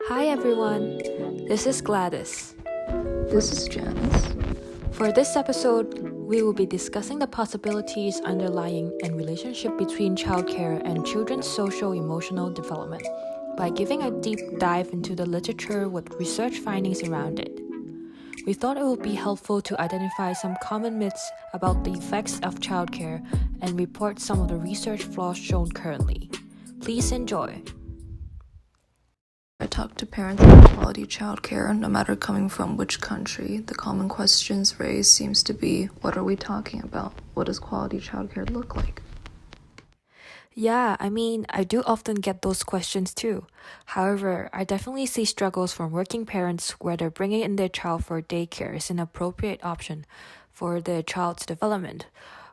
Hi everyone, this is Gladys. This is Janice. For this episode, we will be discussing the possibilities underlying and relationship between childcare and children's social-emotional development by giving a deep dive into the literature with research findings around it. We thought it would be helpful to identify some common myths about the effects of childcare and report some of the research flaws shown currently. Please enjoy. I talk to parents about quality childcare, no matter coming from which country. The common questions raised seems to be, what are we talking about? What does quality childcare look like? Yeah, I do often get those questions too. However, I definitely see struggles from working parents whether bringing in their child for daycare is an appropriate option for their child's development.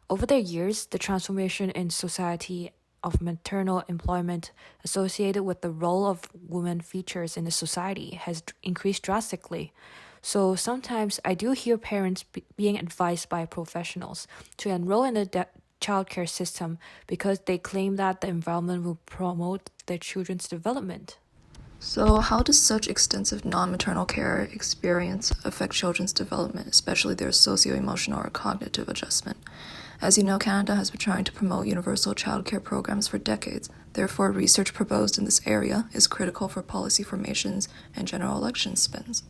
Over the years, the transformation in society of maternal employment associated with the role of women features in the society has increased drastically. So sometimes I do hear parents being advised by professionals to enroll in the childcare system because they claim that the environment will promote their children's development. So, how does such extensive non-maternal care experience affect children's development, especially their socio-emotional or cognitive adjustment? As you know, Canada has been trying to promote universal childcare programs for decades. Therefore, research proposed in this area is critical for policy formations and general election spins.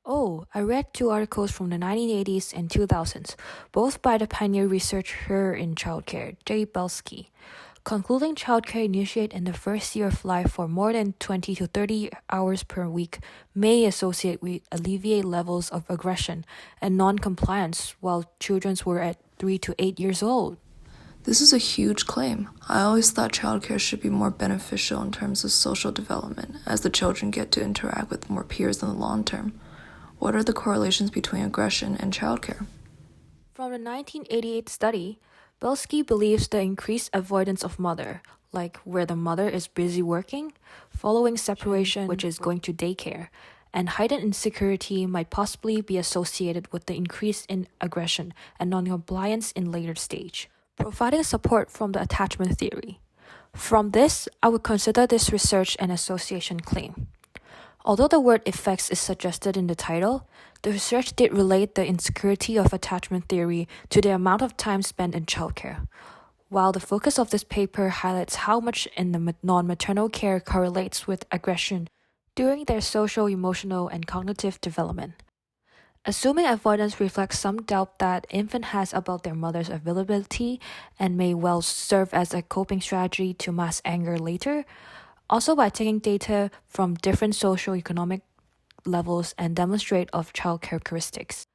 Oh, I read two articles from the 1980s and 2000s, both by the pioneer researcher in childcare, J. Belsky, concluding childcare initiate in the first year of life for more than 20 to 30 hours per week may associate with alleviate levels of aggression and non-compliance while children were at 3 to 8 years old. This is a huge claim. I always thought childcare should be more beneficial in terms of social development, as the children get to interact with more peers in the long term. What are the correlations between aggression and childcare? From the 1988 study, Belsky believes the increased avoidance of mother, like where the mother is busy working, following separation, which is going to daycare, and heightened insecurity might possibly be associated with the increase in aggression and non-compliance in later stage, providing support from the attachment theory. From this, I would consider this research an association claim. Although the word effects is suggested in the title, the research did relate the insecurity of attachment theory to the amount of time spent in childcare. While the focus of this paper highlights how much in the non-maternal care correlates with aggression during their social, emotional, and cognitive development. Assuming avoidance reflects some doubt that infant has about their mother's availability and may well serve as a coping strategy to mask anger later, also by taking data from different socio-economic levels and demonstrate of child characteristics.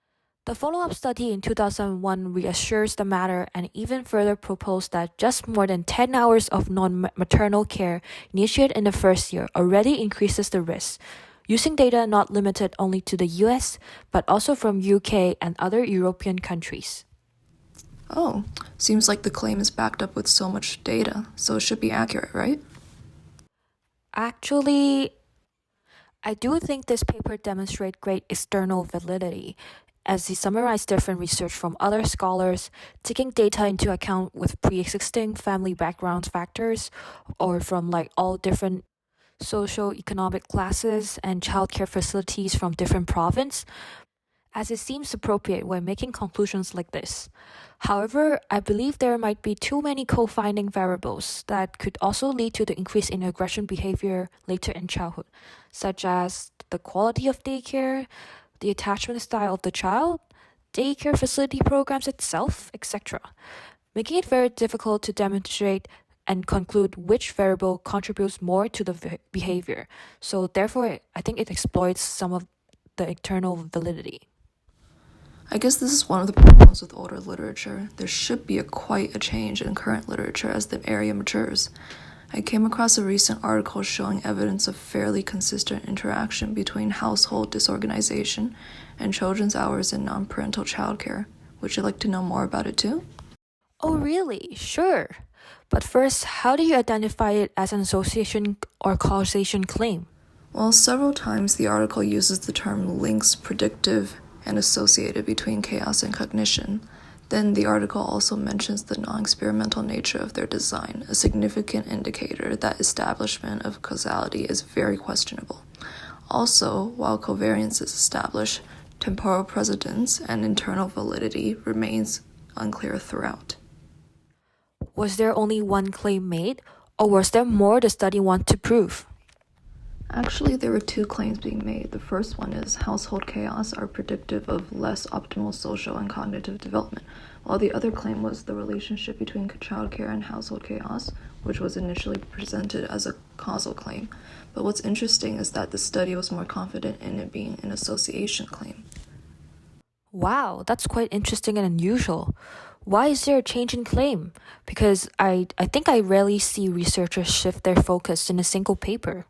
The follow-up study in 2001 reassures the matter and even further proposed that just more than 10 hours of non-maternal care initiated in the first year already increases the risk, using data not limited only to the US, but also from UK and other European countries. Oh, seems like the claim is backed up with so much data, so it should be accurate, right? Actually, I do think this paper demonstrates great external validity, as they summarize different research from other scholars, taking data into account with pre-existing family background factors, or from all different socio-economic classes and childcare facilities from different provinces, as it seems appropriate when making conclusions like this. However, I believe there might be too many co-finding variables that could also lead to the increase in aggression behavior later in childhood, such as the quality of daycare, the attachment style of the child, daycare facility programs itself, etc., making it very difficult to demonstrate and conclude which variable contributes more to the behavior. So therefore, I think it exploits some of the internal validity. I guess this is one of the problems with older literature. There should be quite a change in current literature as the area matures. I came across a recent article showing evidence of fairly consistent interaction between household disorganization and children's hours in non-parental childcare. Would you like to know more about it too? Oh, really? Sure. But first, how do you identify it as an association or causation claim? Well, several times the article uses the term links predictive and associated between chaos and cognition. Then the article also mentions the non-experimental nature of their design, a significant indicator that establishment of causality is very questionable. Also, while covariance is established, temporal precedence and internal validity remains unclear throughout. Was there only one claim made, or was there more the study wanted to prove? Actually, there were two claims being made. The first one is household chaos are predictive of less optimal social and cognitive development, while the other claim was the relationship between childcare and household chaos, which was initially presented as a causal claim. But what's interesting is that the study was more confident in it being an association claim. Wow, that's quite interesting and unusual. Why is there a change in claim? Because I think I rarely see researchers shift their focus in a single paper.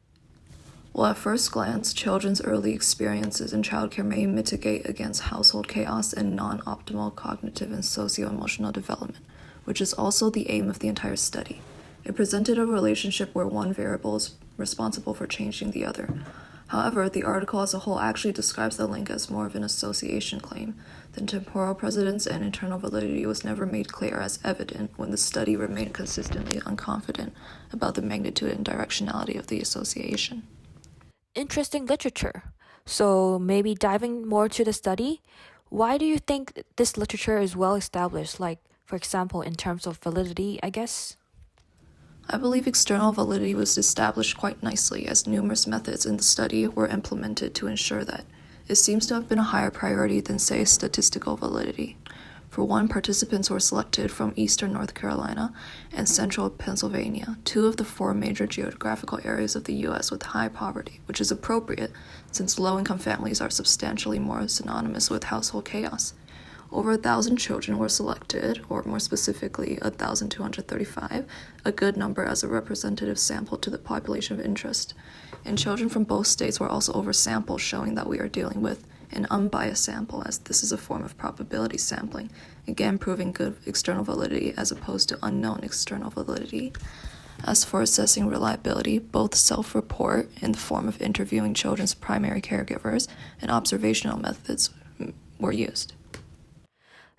Well, at first glance, children's early experiences in childcare may mitigate against household chaos and non-optimal cognitive and socio-emotional development, which is also the aim of the entire study. It presented a relationship where one variable is responsible for changing the other. However, the article as a whole actually describes the link as more of an association claim. The temporal precedence and internal validity was never made clear as evident when the study remained consistently unconfident about the magnitude and directionality of the association. Interesting literature. So maybe diving more to the study, why do you think this literature is well established? Like, for example, in terms of validity, I guess? I believe external validity was established quite nicely as numerous methods in the study were implemented to ensure that. It seems to have been a higher priority than, say, statistical validity. For one, participants were selected from eastern North Carolina and central Pennsylvania, two of the four major geographical areas of the U.S. with high poverty, which is appropriate since low-income families are substantially more synonymous with household chaos. Over 1,000 children were selected, or more specifically 1,235, a good number as a representative sample to the population of interest. And children from both states were also oversampled, showing that we are dealing with an unbiased sample, as this is a form of probability sampling, again proving good external validity as opposed to unknown external validity. As for assessing reliability, both self-report in the form of interviewing children's primary caregivers and observational methods were used.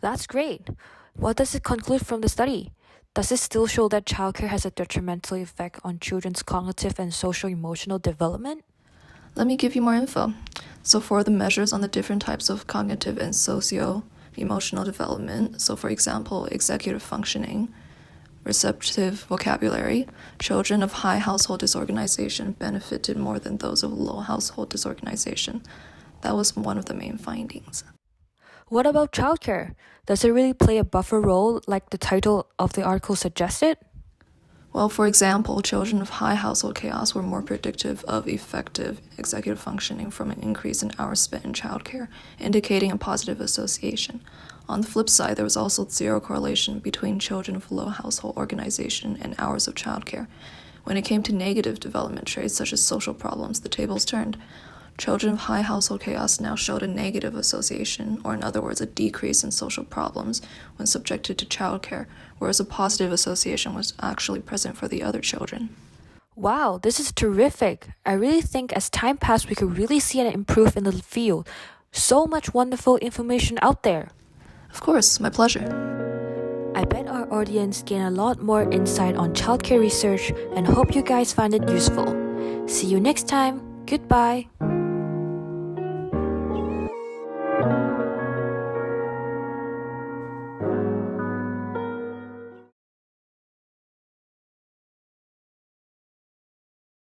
That's great. What does it conclude from the study? Does it still show that childcare has a detrimental effect on children's cognitive and social-emotional development? Let me give you more info. So for the measures on the different types of cognitive and socio-emotional development, so for example, executive functioning, receptive vocabulary, children of high household disorganization benefited more than those of low household disorganization. That was one of the main findings. What about childcare? Does it really play a buffer role like the title of the article suggested? Well, for example, children of high household chaos were more predictive of effective executive functioning from an increase in hours spent in childcare, indicating a positive association. On the flip side, there was also zero correlation between children of low household organization and hours of childcare. When it came to negative development traits such as social problems, the tables turned. Children of high household chaos now showed a negative association, or in other words, a decrease in social problems when subjected to childcare, whereas a positive association was actually present for the other children. Wow, this is terrific. I really think as time passed, we could really see an improve in the field. So much wonderful information out there. Of course, my pleasure. I bet our audience gain a lot more insight on childcare research and hope you guys find it useful. See you next time. Goodbye.